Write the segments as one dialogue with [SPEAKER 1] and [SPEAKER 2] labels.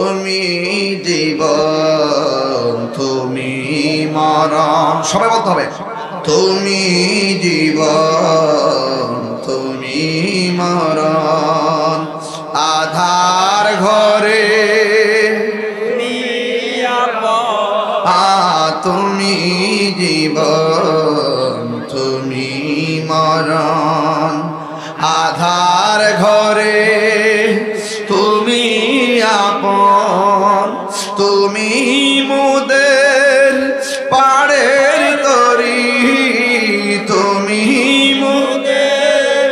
[SPEAKER 1] তুমি জীবন তুমি মরণ, সবাই বলতে হবে। তুমি জীবন তুমি মরণ, আধার ঘরে তুমি জীবন তুমি মরণ, আধার ঘরে তুমি আপন, তুমি মোদের পাড়ের তরি, তুমি মোদের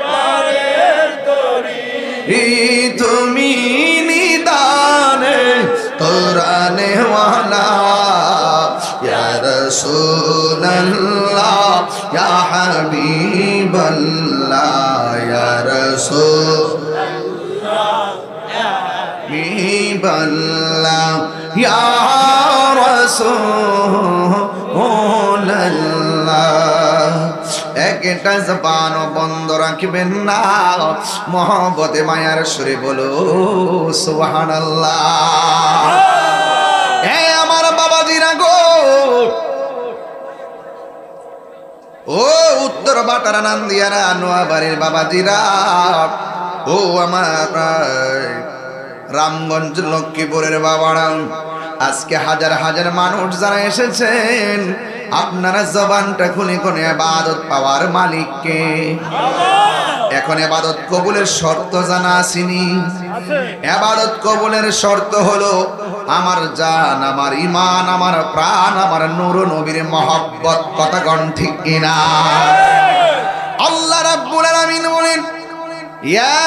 [SPEAKER 1] পাড়ের তরি, তুমি নিদানে তোরানে ওয়ালা, ইয়া রাসূলুল্লাহ ইয়া হাবিবাল্লাহ, ইয়া রাসূলুল্লাহ হাবিবাল্লাহ, ইয়া রাসূলুল্লাহ। একটা জবান বন্ধ রাখবেন না, মহব্বতে মায়ার সুরে বলো সুবহানাল্লাহ। হে আমার বাবাজিরা গো, ও উত্তর বাটারা নান্দিয়ারা নোয়াবাড়ির বাবাজিরা, ও আমার রামগঞ্জ লক্ষ্মীপুরের বাবারা, আজকে হাজার হাজার মানুষ যারা এসেছেন, আপনারা জবানটা খুলে কোনে ইবাদত পাওয়ার মালিককে। এখন ইবাদত কবুলের শর্ত জানা আসেনি? ইবাদত কবুলের শর্ত হলো আমার জান, আমার ঈমান, আমার প্রাণ, আমার নূর নবীর মহব্বত। কথা কোন ঠিক কিনা? আল্লাহ রাব্বুল আলামিন বলেন, ইয়া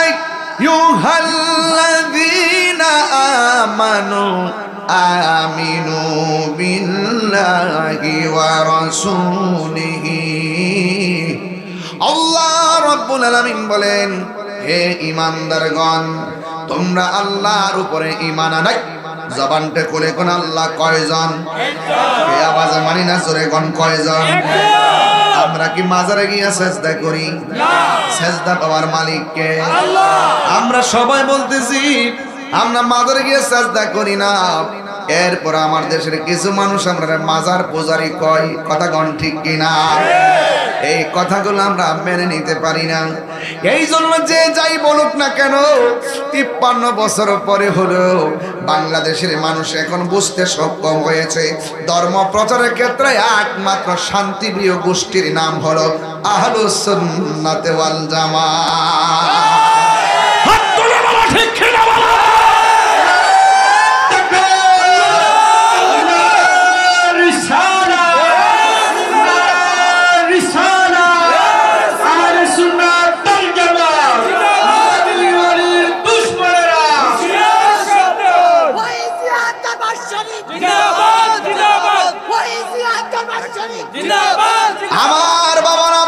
[SPEAKER 1] আইয়ুহাল্লাযীনা আমানু আমিনু বিল্লাহি ওয়া রাসূলিহি। আল্লাহ রাব্বুল আলামিন বলেন, হে ঈমানদারগণ, তোমরা আল্লাহর উপরে ঈমান আনাই। জবানটা খুলে কোন আল্লাহ কয়জন? এই আওয়াজে মানি না, জোরে কোন কয়জন? আমরা কি মাজারে গিয়ে সেজদা করি? সেজদা পাওয়ার মালিক কে? আমরা সবাই বলতেছি আমরা মাজারে গিয়ে সেজদা করি না, এরপর আমার দেশের কিছু মানুষ আমরা মাজার পূজারি কয়। কথা কোন ঠিক কিনা? এই কথাগুলো আমরা মেনে নিতে পারি না। এই জন্য যে যাই বলুক না কেন, 53 বছর পরে হলো বাংলাদেশের মানুষ এখন বুঝতে সক্ষম হয়েছে, ধর্ম প্রচারের ক্ষেত্রে একমাত্র শান্তিপ্রিয় গোষ্ঠীর নাম হলো আহলুস সুন্নাত ওয়াল জামাত। হাত তুলে বলো ঠিক কিনা বলো। আমার বাবারা,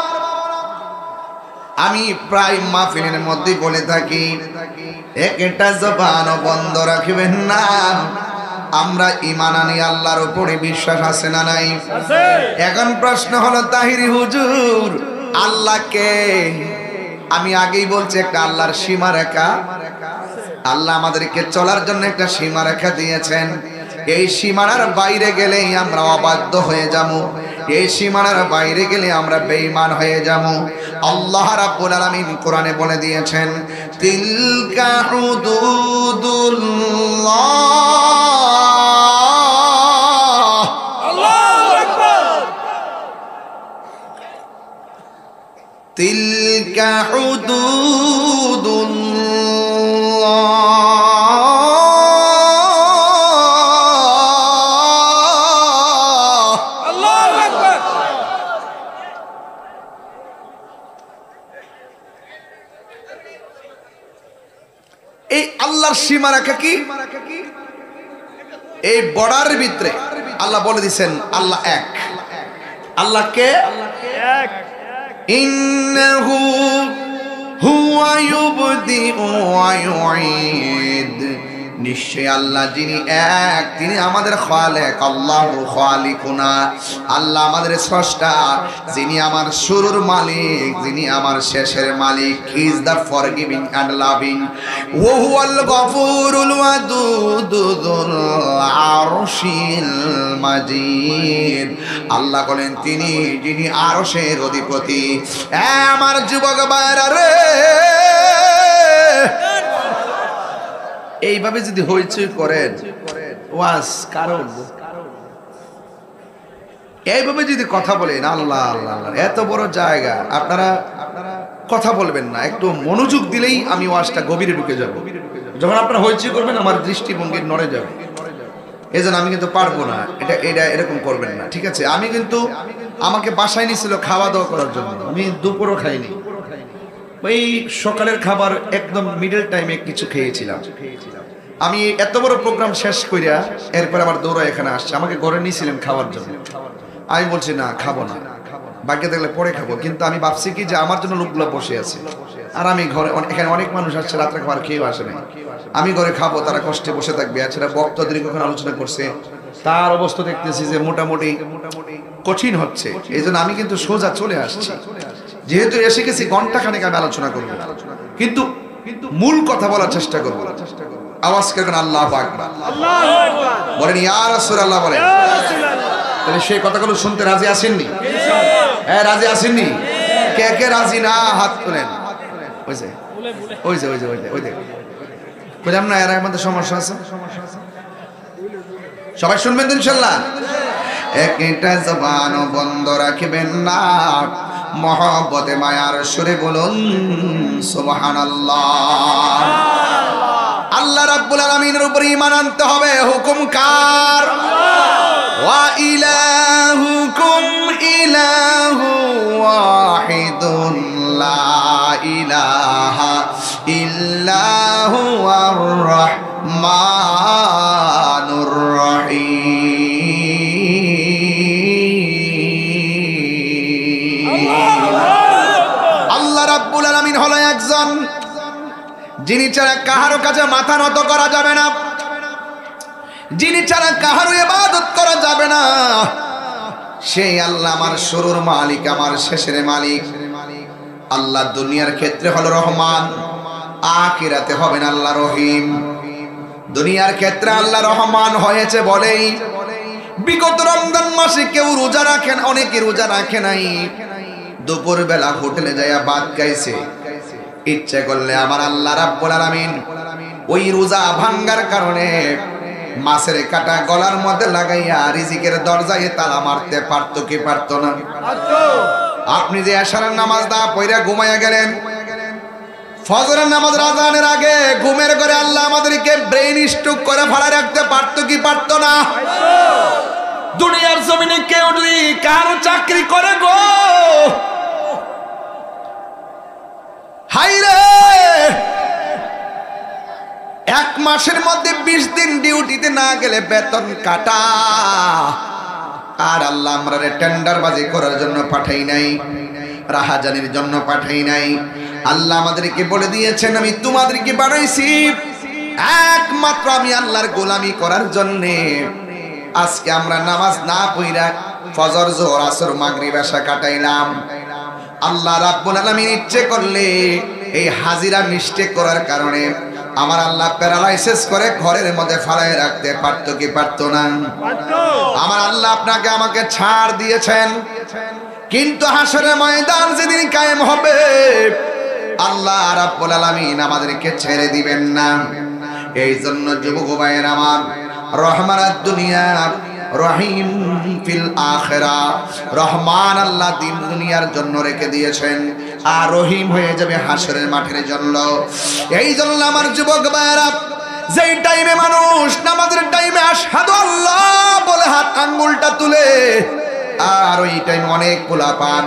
[SPEAKER 1] আমি প্রায় মাহফিলের মধ্যে বলে থাকি, একটা জবান বন্ধ রাখবেন না। আমরা ঈমান আনি, আল্লাহর উপরে বিশ্বাস আছে না নাই? এখন প্রশ্ন হলো, তাহিরি হুজুর আল্লাহ কে? আমি আগেই বলছি, একটা আল্লাহর সীমা রেখা। আল্লাহ আমাদেরকে চলার জন্য একটা সীমা রেখা দিয়েছেন। এই সীমানার বাইরে গেলেই আমরা অবাধ্য হয়ে যাবো, এই সীমানার বাইরে গেলে আমরা বেঈমান হয়ে যাবো। আল্লাহ রাব্বুল আলামিন কোরআনে বলে দিয়েছেন, তিলকা হুদুদুল্লাহ, আল্লাহু আকবার, তিলকা হুদুদুল্লাহ। এই আল্লাহর সীমা রেখা কি? এই বর্ডারের ভিতরে আল্লাহ বলে দিয়েছেন আল্লাহ এক। আল্লাহ কে? এক। ইন্নাহু হুয়া ইউবদিউ ওয়া ইউঈদ নিশ্চয় আল্লাহ যিনি এক, তিনি আমাদের খালেক, আল্লাহু খালিকুনা, আল্লাহ আমাদের স্রষ্টা, যিনি আমার শুরুর মালিক, যিনি আমার শেষের মালিক। He is the forgiving and loving, ওয়া হুয়াল গফুরুল ওয়াদুদুল আরশিল মাজিদ। আল্লাহ বলেন তিনি যিনি আরশের অধিপতি। আমার যুবক ভাইরা রে, এইভাবে যদি হইচই করেন ওয়াজ কারণ, এইভাবে যদি কথা বলেন আল্লাহ আল্লাহ, এত বড় জায়গা আপনারা কথা বলবেন না, একটু মনোযোগ দিলেই আমি ওয়াজটা গভীরে ঢুকে যাব। যখন আপনারা হইচই করবেন আমার দৃষ্টিভঙ্গি নড়ে যাবে, এই জন্য আমি কিন্তু পারবো না, এটা এরকম করবেন না, ঠিক আছে? আমি কিন্তু আমাকে বাসায় নিয়েছিল খাওয়া দাওয়া করার জন্য, আমি দুপুরও খাইনি, ওই সকালের খাবার একদম মিডল টাইমে কিছু খেয়েছিলাম। আমি এত বড় প্রোগ্রাম শেষ করিয়া এরপর আবার দৌড়া এখানে আসছে, আমাকে ঘরে নিয়েছিলেন খাওয়ার জন্য। আমি বলছি না, খাবো না, বাকি থাকলে পরে খাবো। কিন্তু আমি ভাবছি কি যে আমার জন্য লোকগুলো বসে আছে, আর আমি ঘরে, এখানে অনেক মানুষ আসছে রাত্রে খাবার খেয়েও আসে নাই, আমি ঘরে খাবো, তারা কষ্টে বসে থাকবে। এছাড়া বক্তা দীর্ঘক্ষণ আলোচনা করছে, তার অবস্থা দেখতেছি যে মোটামুটি কঠিন হচ্ছে, এই জন্য আমি কিন্তু সোজা চলে আসছি। যেহেতু এসে গেছি ঘন্টা খানেক আমি আলোচনা করবো, কিন্তু মূল কথা বলার চেষ্টা করবো। আওয়াজ করবেন আল্লাহু আকবার, বলেন ইয়া রাসূলুল্লাহ, বলেন। তাহলে সেই কথাগুলো শুনতে রাজি আসেননি? হ্যাঁ, রাজি আসেননি? কে কে রাজি না হাত তোলেন। ওই যে ওই যে ওই যে ওই যে ওই যে বললাম না, এর মধ্যে সমস্যা আছে, সবাই শুনবেন তো ইনশাআল্লাহ। একটা জবান বন্ধ রাখবেন না, মহব্বতে মায়ার সুরে বলুন সুবহানাল্লাহ। আল্লাহ রাব্বুল আলামিনের উপর ঈমান আনতে হবে। হুকুম কার? ওয়া ইলাহুকুম ইলাহু ওয়াহিদুন লা ইলাহা ইল্লাহু আর রাহমানুর রহিম। আল্লাহ রাব্বুল আলামিন হলো একজন, যিনি ছাড়া কাহারো কাছে মাথা নত করা যাবে না, যিনি ছাড়া কাহারো ইবাদত করা যাবে না। সেই আল্লাহ আমার শুরুর মালিক, আমার শেষের মালিক। আল্লাহ দুনিয়ার ক্ষেত্রে হলো রহমান, আখিরাতে হবেন আল্লাহ রহিম। দুনিয়ার ক্ষেত্রে আল্লাহ রহমান হয়েছে বলেই বিগত রমজান মাসে কেউ রোজা রাখেন, অনেকে রোজা রাখে নাই, দুপুর বেলা হোটেলে যাইয়া ভাত খাইছে। ইচ্ছে করলে আমার আল্লাহ রাব্বুল আলামিন ওই রোজা ভাঙ্গার কারণে মাছের কাটা গলার মধ্যে লাগাইয়া রিজিকের দরজায় তালা মারতে পারতো কি পারতো না? আপনি যে এশারের নামাজ না পড়ে ঘুমাইয়া গেলেন, ফজরের নামাজ আযানের আগে ঘুমের ঘরে আল্লাহ আমাদেরকে ব্রেইন স্ট্রোক করে ফালা রাখতে পারতো কি পারতো না? দুনিয়ার জমিনে কেউ যদি কারো চাকরি করে গো, হাইরে এক মাসের মধ্যে 20 দিন ডিউটিতে না গেলে বেতন কাটা। আর আল্লাহ আমরা টেন্ডারবাজি করার জন্য পাঠাই নাই, রাহাজানির জন্য পাঠাই নাই। আল্লাহ আমাদেরকে বলে দিয়েছেন আমি তোমাদেরকে বানাইছি একমাত্র আমি আল্লাহর গোলামি করার জন্য। আজকে আমরা নামাজ না পড়া ফজর, যোহর, আসর, মাগরিব, এশা কাটাইলাম। আল্লাহ রাব্বুল আলামিন ইচ্ছে করলে এই হাজিরা মিস্টেক করার কারণে আমার আল্লাহ প্যারালাইসিস করে ঘরের মধ্যে ফালায় রাখতে পারতো কি পারতো না? আমার আল্লাহ আপনাকে আমাকে ছাড় দিয়েছেন, কিন্তু হাসরের ময়দান যেদিন কায়েম হবে আল্লাহ রাব্বুল আলামিন আমাদেরকে ছেড়ে দিবেন না। এই জন্য যুবক ভাইয়ের আমার, রহমানাদ দুনিয়া রহিম ফিল আখিরা, রহমান আল্লাহ দিন দুনিয়ার জন্য রেখে দিয়েছেন, আর রহিম হয়ে যাবে হাসরের মাঠের জন্য। এই জন্য আমার যুবক ভাইরা, যেই টাইমে মানুষ নামাজের টাইমে আশহাদু আল্লাহ বলে হাত আঙ্গুলটা তুলে, আর ওই টাইমে অনেক পোলাপান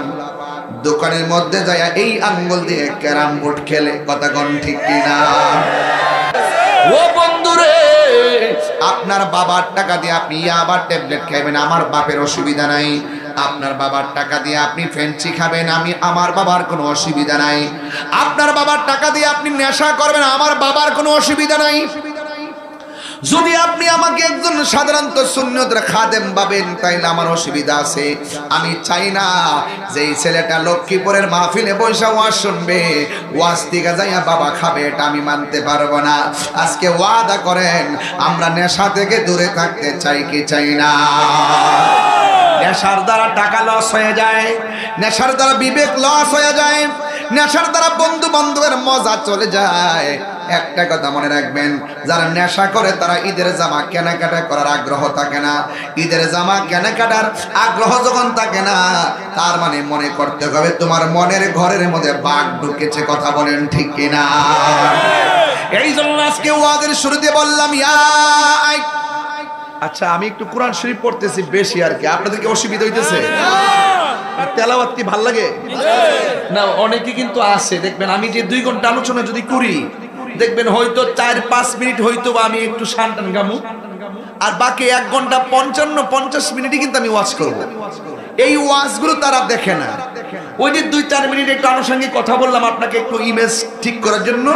[SPEAKER 1] দোকানের মধ্যে যায় এই আঙ্গুল দিয়ে ক্যারাম বোর্ড খেলে। কথা কোন ঠিক কিনা? ও বন্ধুরে, আপনার বাবার টাকা দিয়ে আপনি আবার ট্যাবলেট খাবেন, আমার বাপের অসুবিধা নাই। আপনার বাবার টাকা দিয়ে আপনি ফেন্সি খাবেন, আমার বাবার কোনো অসুবিধা নাই। আপনার বাবার টাকা দিয়ে আপনি নেশা করবেন, আমার বাবার কোনো অসুবিধা নাই। যদি আপনি আমাকে একজন সাধারণত সুন্নতের খাদেম ভাবেন তাইলে আমার অসুবিধা আছে। আমি চাই না যে এই ছেলেটা লক্ষ্মীপুরের মাহফিলে বৈশা ওয়াজ শুনবে, ওয়াজ থেকে যাইয়া বাবা খাবে, এটা আমি মানতে পারবো না। আজকে ওয়াদা করেন আমরা নেশা থেকে দূরে থাকতে চাই কি চাই না? নেশার দ্বারা টাকা লস হয়ে যায়, নেশার দ্বারা বিবেক লস হয়ে যায়, নেশার দ্বারা বন্ধু বান্ধবের মজা চলে যায়। একটা কথা মনে রাখবেন, যারা নেশা করে তারা ঈদের জামা কেনাকাটা করার আগ্রহ থাকে না। ঈদের জামা কেনাকাটার আগ্রহ যখন থাকে না, তার মানে মনে করতে হবে তোমার মনের ঘরের মধ্যে বাঘ ঢুকেছে। কথা বলেন ঠিক কিনা? এই জন্য আজকে ওয়াজের শুরুতে বললাম আচ্ছা আমি একটু কোরআন শরীফ পড়তেছি বেশি আর কি, আপনাদেরকে অসুবিধা হইতেছে? তেলাওয়াত কি ভাল লাগে না? অনেকে কিন্তু আছে দেখবেন, আমি যে 2 ঘন্টা আলোচনা যদি করি দেখবেন হয়তো 4-5 মিনিট হয়তো আমি একটু শানটান গামু, আর বাকি 1 ঘন্টা 55-50 মিনিটই কিন্তু আমি ওয়াজ করব। এই ওয়াজগুলো তারা দেখে না। ওই যে 2-4 মিনিট একটু আনুষঙ্গিক কথা বললাম আপনাকে একটু ইমেজ ঠিক করার জন্য,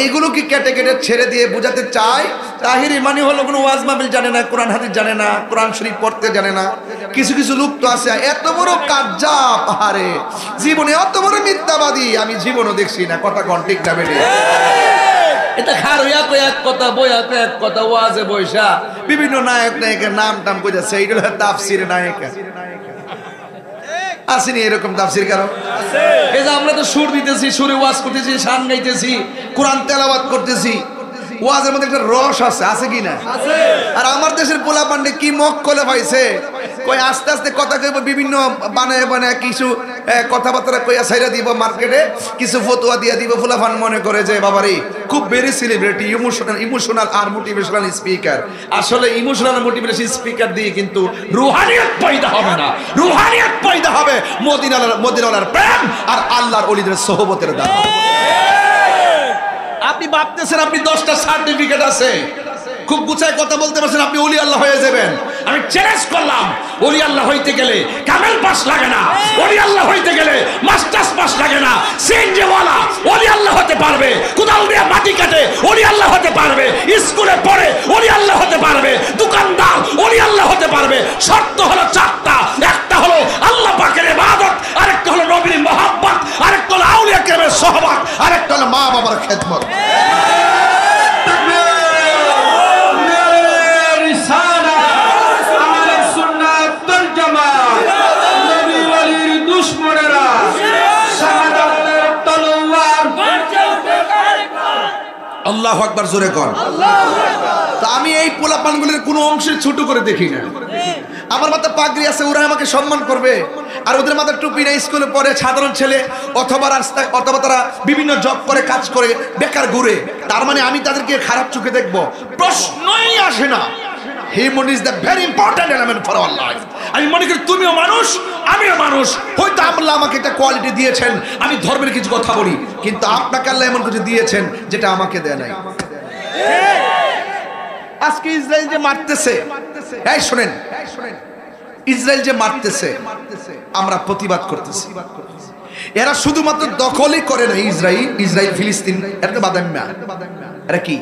[SPEAKER 1] এইগুলোকে কেটে কেটে ছেড়ে দিয়ে বোঝাতে চাই তাহির ইমানি হলো কোনো ওয়াজ মাহফিল জানে না, কোরআন হাদিস জানে না, কোরআন শরীফ পড়তে জানে না। কিছু কিছু লোক তো আছে এত বড় কাজ্জাব, আরে জীবনে এত বড় মিথ্যাবাদী আমি জীবনও দেখছি না। কথা কোন ঠিক না বেটে? এটা খারুয়া কই এক কথা, বইয়া কই এক কথা, ওয়াজে বইসা বিভিন্ন নায়ক নায়িকার নাম টাম কইতাছে, এইগুলো তাফসীর নায়িকা আসেনি এরকম তাফসীর কারো আছে? এই যে আমরা তো সুর দিতেছি, সুরে ওয়াজ করতেছি, শান গাইতেছি, কোরআন তেলাওয়াত করতেছি, ওয়াজের মধ্যে একটা রস আছে, আছে কি না? আছে। আর আমার দেশের পোলা পান্ডে কি মক কলে পাইছে, কই আস্তে আস্তে কথা কইব, বিভিন্ন বানায় বানায় কিছু কথাবার্তা কইয়া ছাইরা দিব মার্কেটে, কিছু ফতোয়া দিয়া দিব। ফুলাফান মনে করে যে বাবারে খুব বেরি সেলিব্রিটি, ইমোশনাল আর মোটিভেশনাল স্পিকার। আসলে ইমোশনাল মোটিভেশনাল স্পিকার দিয়ে কিন্তু রুহানিয়ত পয়দা হবে না। রুহানিয়ত পয়দা হবে মদিনার প্রেম আর আল্লাহর ওলিদের সোহবতের দ্বারা। আপনি ভাবতেছেন আপনি 10টা সার্টিফিকেট আছে, খুব গুছায় কথা বলতে পারছেন, আপনি ওলি আল্লাহ হয়ে যাবেন। আমি চ্যালেঞ্জ করলাম, ওলি আল্লাহ হইতে গেলে কামেল পাস লাগে না, ওলি আল্লাহ হইতে গেলে মাস্টার্স পাস লাগে না। সিএনজিওয়ালা ওলি আল্লাহ হতে পারবে, কোদাল দিয়ে মাটি কাটে ওলি আল্লাহ হতে পারবে, স্কুলে পড়ে ওলি আল্লাহ হতে পারবে, দোকানদার ওলি আল্লাহ হতে পারবে। শর্ত হলো 4টা। একটা হলো আল্লাহ পাকের ইবাদত, আরেকটা হলো নবীর মহব্বত, আরেকটা হলো আউলিয়া কেরামের সোহবত, আরেকটা হলো মা বাবার খেদমত। আল্লাহু আকবার, জোরে কর। তা আমি এই পোলাপানগুলির কোনো অংশে ছোট করে দেখি না। আমার মাথায় পাগড়ি আছে, ওরা আমাকে সম্মান করবে, আর ওদের মাথায় টুপি না, স্কুলে পড়ে সাধারণ ছেলে, অথবা রাস্তায়, অথবা তারা বিভিন্ন জব করে, কাজ করে, বেকার ঘুরে, তার মানে আমি তাদেরকে খারাপ চোখে দেখবো? প্রশ্নই আসে না। Human is the very important element for our life. আমি মনে করি তুমিও মানুষ, আমিও মানুষ। হয়তো আল্লাহ আমাকে একটা কোয়ালিটি দিয়েছেন, আমি ধর্মের কিছু কথা বলি, কিন্তু আপনাকে আল্লাহ এমন কিছু দিয়েছেন যেটা আমাকে দেয় নাই। আজকে ইসরায়েল যে মারতেছে, এই শুনেন, ইসরায়েল যে মারতেছে, আমরা প্রতিবাদ করতেছি। এরা শুধুমাত্র দখলই করে না, ইসরায়েল ফিলিস্তিন, এটা তো বাদাম্যা। এরা কি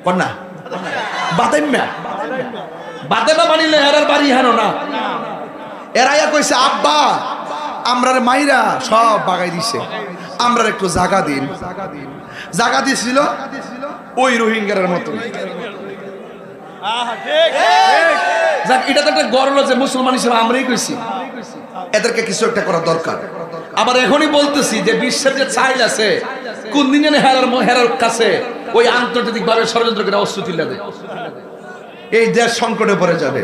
[SPEAKER 1] কন্যা বাদাম্যা? বাদামা মানিলে এরার বাড়ি হানো না। এরাইয়া কইছে আব্বা আমরার মাইরা সব বাগাই দিছে, আমরা একটু জায়গা দিন। জায়গা দিয়েছিল ওই রোহিঙ্গার মতো। এটা তো একটা গর্ব যে মুসলমান হিসেবে আমরাই কইছি এদেরকে কিছু একটা করা দরকার। আবার এখনই বলতেছি যে বিশ্বের যে চাইল আছে, কোন দিন যেন হেরার কাছে ওই আন্তর্জাতিক ভাবে ষড়যন্ত্র করে অস্ত্র তুলে দেয়, এই দেশ সংকটে পড়ে যাবে।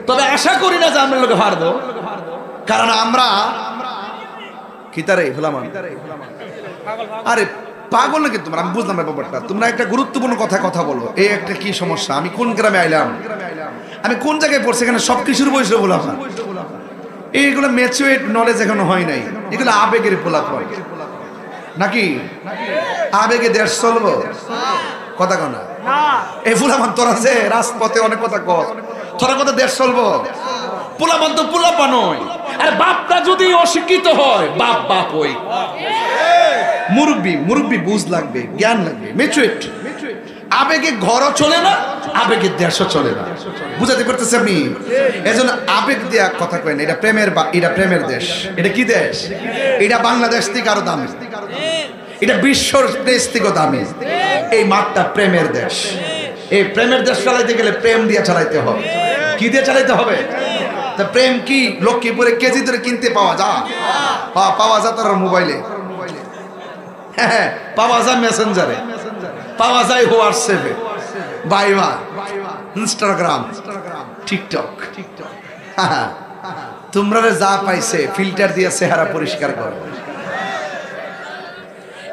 [SPEAKER 1] তবে আশা করি না যে আমরা লোকে হারবো, কারণ আমরা কিতারে ফুলামান। আরে পাগল নাকি তোমরা? আমি বুঝলাম না ব্যাপারটা। তোমরা একটা গুরুত্বপূর্ণ কথা বলো। এই একটা কি সমস্যা, আমি কোন গ্রামে আইলাম, আমি কোন জায়গায় পড়ছি, এখানে সবকিছুর বয়সে বললাম না। এইগুলো ম্যাচুরেট নলেজ এখনো হয় নাই, এগুলো আবেগের পোলাপন নাকি? আবেগে দেশ চলবো? কথা কনা এই ফুলামান তোরা যে রাজপথে অনেক কথা কর, তোরা কথা দেশ চলবো? পোলাপান তো পোলাপা নয়। আর বাপটা যদি অশিক্ষিত হয়, বাপ হই। মুরব্বী বুঝ লাগবে, জ্ঞান লাগবে, ম্যাচুরেট। আবেগে ঘরও চলে না, আবেগে দেশও চলে না। বুঝাতে পারতেছে আপনি? এজন্য আবেগ দিয়া কথা কয় না। এটা প্রেমের দেশ। এটা কি দেশ? এটা বাংলাদেশ থেকে আরো দামি, এটা বিশ্বর দেশ থেকে দামি। এই মাঠটা প্রেমের দেশ। এই প্রেমের দেশ চালাইতে গেলে প্রেম দিয়ে চালাইতে হবে। কি দিয়ে চালাইতে হবে? তা প্রেম কি লক্ষ্মীপুরে কেজি ধরে কিনতে পাওয়া যায়? পাওয়া যায় তোর মোবাইলে, হ্যাঁ পাওয়া যায় মেসেঞ্জারে, পাওয়া যায় হোয়াটসঅ্যাপে, ভাইবার, ইনস্টাগ্রাম, টিকটক। তোমরা যা পাইছে ফিল্টার দিয়ে চেহারা পরিষ্কার করো।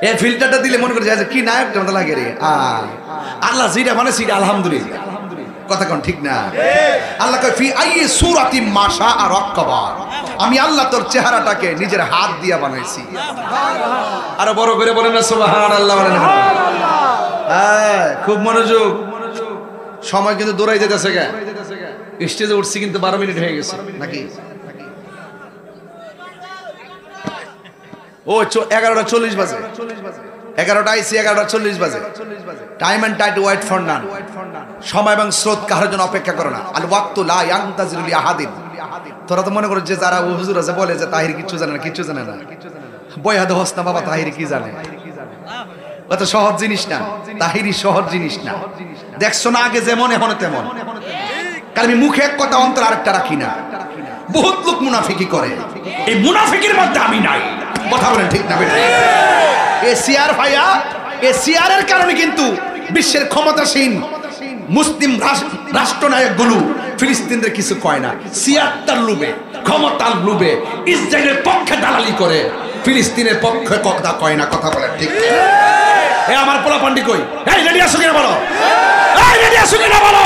[SPEAKER 1] এই ফিল্টারটা দিলে মনে করে যায় কি নায়কটা মতো লাগে রে। আল্লাহ যেটা মানে সেটা আলহামদুলিল্লাহ। কথা কোন ঠিক না? আল্লাহ কয় ফি আইয়ি সূরাতিন মাশা রাক্কাবা, আমি আল্লাহ তোর চেহারাটাকে নিজের হাত দিয়ে বানাইছি। আরো বড় করে বলেন না সুবহানাল্লাহ। বলেন হ্যাঁ, খুব মনোযোগ। সময় কিন্তু দৌড়াই যেতেছে গে। স্টেজে উঠছি কিন্তু 12 মিনিট হয়ে গেছে নাকি? ও 11:40 বাজে, 11টা আইসি, 11:40 বাজে। Time and tide wait for none. সময় এবং স্রোত কারোর জন্য অপেক্ষা করে না। আল ওয়াক্তু লা ইয়ানতাজিরু লি আহাদিন। তোরা তো মনে করো যে যারা হুজুর আছে বলে যে তাহির কিচ্ছু জানে না, কিচ্ছু জানে না। বয়াদ হস না বাবা, তাহির কি জানে? অত সহজ জিনিস না, তাহিরি সহজ জিনিস না। দেখছো না আগে যেমন এখন তেমন। কারণ আমি মুখে এক কথা অন্তর আরেকটা রাখি না। বহুত লোক মুনাফিকি করে, এই মুনাফিকির মধ্যে আমি নাই। কথা বলেন ঠিক না? এশিয়ার ভাইয়া, এশিয়ার কারণে কিন্তু বিশ্বের ক্ষমতাসীন মুসলিম রাষ্ট্রনায়কগুলো ফিলিস্তিনদের কিছু কয় না। সিয়ারটার লোভে, ক্ষমতার লোভে ইসরায়েলের পক্ষে দালালি করে, ফিলিস্তিনের পক্ষে কথা কয় না। কথা বলেন ঠিক? এ আমার পোলা পান্ডি কই? এই রেডি আছো কিনা বলো? এই রেডি আছো কিনা বলো?